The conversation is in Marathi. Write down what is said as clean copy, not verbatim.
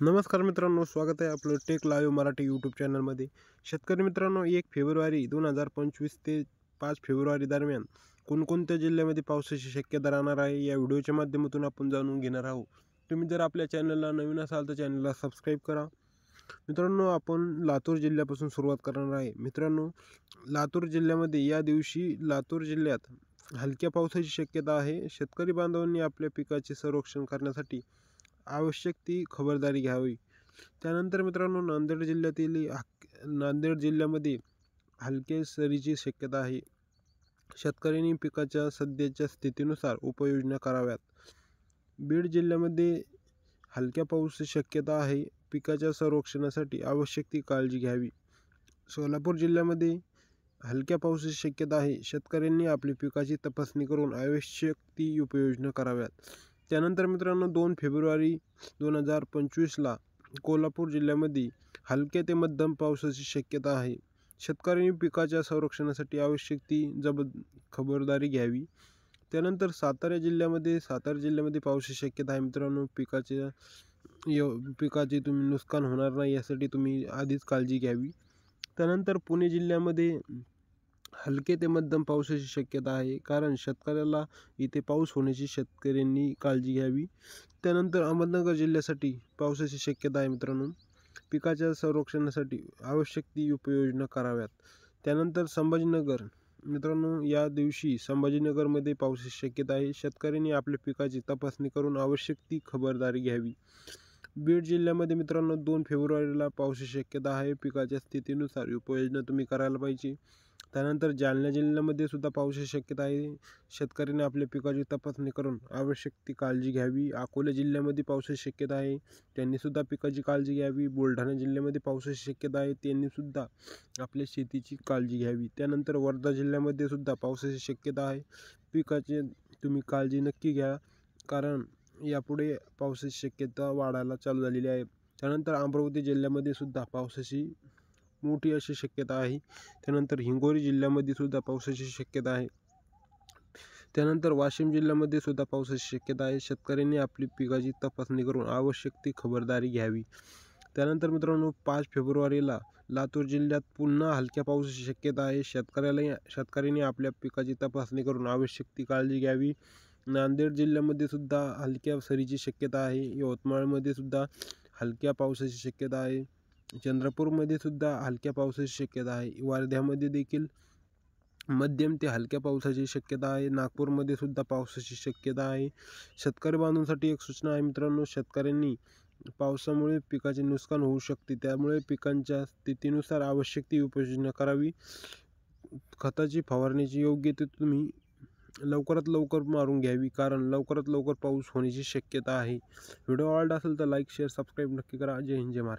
नमस्कार मित्रांनो, स्वागत आहे आपलं टेक लाईव्ह मराठी यूट्यूब चॅनलमध्ये। शेतकरी मित्रांनो, 1 फेब्रुवारी 2025 ते 5 फेब्रुवारी दरम्यान कोणकोणत्या जिल्ह्यामध्ये पावसाची शक्यता राहणार आहे, या व्हिडिओच्या माध्यमातून आपण जाणून घेणार आहोत। तुम्ही जर आपल्या चॅनलला नवीन असाल तर चॅनलला सबस्क्राईब करा। मित्रांनो, आपण लातूर जिल्ह्यापासून सुरुवात करणार आहे। मित्रांनो, लातूर जिल्ह्यामध्ये या दिवशी लातूर जिल्ह्यात हलक्या पावसाची शक्यता आहे। शेतकरी बांधवांनी आपल्या पिकाचे संरक्षण करण्यासाठी आवश्यक ती खबरदारी घ्यावी। त्यानंतर मित्रांनो, नांदेड जिल्ह्यामध्ये हलक्या सरीची शक्यता आहे। शेतकऱ्यांनी पिकाच्या सध्याच्या स्थितीनुसार उपाययोजना कराव्यात। बीड जिल्ह्यामध्ये हलक्या पावसाची शक्यता आहे। पिकाच्या संरक्षणासाठी आवश्यक ती काळजी घ्यावी। सोलापूर जिल्ह्यामध्ये हलक्या पावसाची शक्यता आहे। शेतकऱ्यांनी आपली पिकाची तपासणी करून आवश्यक ती उपाययोजना कराव्यात। त्यानंतर मित्रांनो, 2 फेब्रुवारी 2025ला कोल्हापूर जिल्ह्यामध्ये हलक्या ते मध्यम पावसाची शक्यता आहे। शेतकऱ्यांनी पिकाच्या संरक्षणासाठी आवश्यक ती खबरदारी घ्यावी। त्यानंतर सातारा जिल्ह्यामध्ये पावसाची शक्यता आहे। मित्रांनो, पिकाचे तुम्ही नुकसान होणार नाही यासाठी तुम्ही आधीच काळजी घ्यावी। त्यानंतर पुणे जिल्ह्यामध्ये हलके ते मध्यम पावसाची शक्यता आहे, कारण शेतकऱ्याला इथे पाऊस होण्याची शेतकऱ्यांनी काळजी घ्यावी। त्यानंतर अहमदनगर जिल्ह्यासाठी पावसाची शक्यता आहे। मित्रांनो, पिकाच्या संरक्षणासाठी आवश्यक ती उपाययोजना कराव्यात। त्यानंतर संभाजीनगर, मित्रांनो, या दिवशी संभाजीनगरमध्ये पावसाची शक्यता आहे। शेतकऱ्यांनी आपल्या पिकाची तपासणी करून आवश्यक ती खबरदारी घ्यावी। बीड जिल्ह्यामध्ये मित्रांनो, 2 फेब्रुवारीला पावसाची शक्यता आहे। पिकाच्या स्थितीनुसार उपाययोजना तुम्ही करायला पाहिजे। त्यानंतर जालना जिल्ह्यामध्ये सुद्धा पावसाची शक्यता आहे। शेतकऱ्यांनी आपल्या पिकाची तपासणी करून आवश्यक ती काळजी घ्यावी। अकोला जिल्ह्यामध्ये पावसाची शक्यता आहे, त्यांनी सुद्धा पिकाची काळजी घ्यावी। बुलढाणा जिल्ह्यामध्ये पावसाची शक्यता आहे, त्यांनी सुद्धा आपल्या शेतीची काळजी घ्यावी। त्यानंतर वर्धा जिल्ह्यामध्ये सुद्धा पावसाची शक्यता आहे। पिकाची तुम्ही काळजी नक्की घ्या, कारण यापुढे पावसाची शक्यता वाढायला चालू झालेली आहे। त्यानंतर अमरावती जिल्ह्यामध्ये सुद्धा पावसाची मोठी अशी शक्यता आहे। त्यानंतर हिंगोली जिल्ह्यामध्ये सुद्धा पावसाची शक्यता आहे। त्यानंतर वाशिम जिल्ह्यामध्ये सुद्धा पावसाची शक्यता आहे। शेतकऱ्यांनी आपली पिकाची तपासणी करून आवश्यक ती खबरदारी घ्यावी। त्यानंतर मित्रांनो, 5 फेब्रुवारीला लातूर जिल्ह्यात पुन्हा हलक्या पावसाची शक्यता आहे। शेतकऱ्यांनी आपल्या पिकाची तपासणी करून आवश्यक ती काळजी घ्यावी। नांदेड जिल्ह्यामध्ये सुद्धा हलक्या सरीची शक्यता आहे। यवतमाळमध्ये सुद्धा हलक्या पावसाची शक्यता आहे। चंद्रपूरमध्ये सुद्धा हलक्या पावसाची शक्यता आहे। वर्ध्यामध्ये देखील मध्यम ते हलक्या पावसाची शक्यता आहे। नागपूरमध्ये सुद्धा पावसाची शक्यता आहे। शेतकरी बांधवांसाठी एक सूचना आहे मित्रांनो, शेतकऱ्यांनी पावसामुळे पिकाचे नुकसान होऊ शकते, त्यामुळे पिकांच्या स्थितीनुसार आवश्यक ती उपाययोजना करावी। खताची फवारणीची योग्य ते तुम्ही लवकरात लवकर मारून घ्यावी, कारण लवकरात लवकर पाऊस होण्याची शक्यता आहे। व्हिडिओ आवडला असेल तर लाईक, शेअर, सबस्क्राईब नक्की करा। जय हिंद, जय महाराष्ट्र।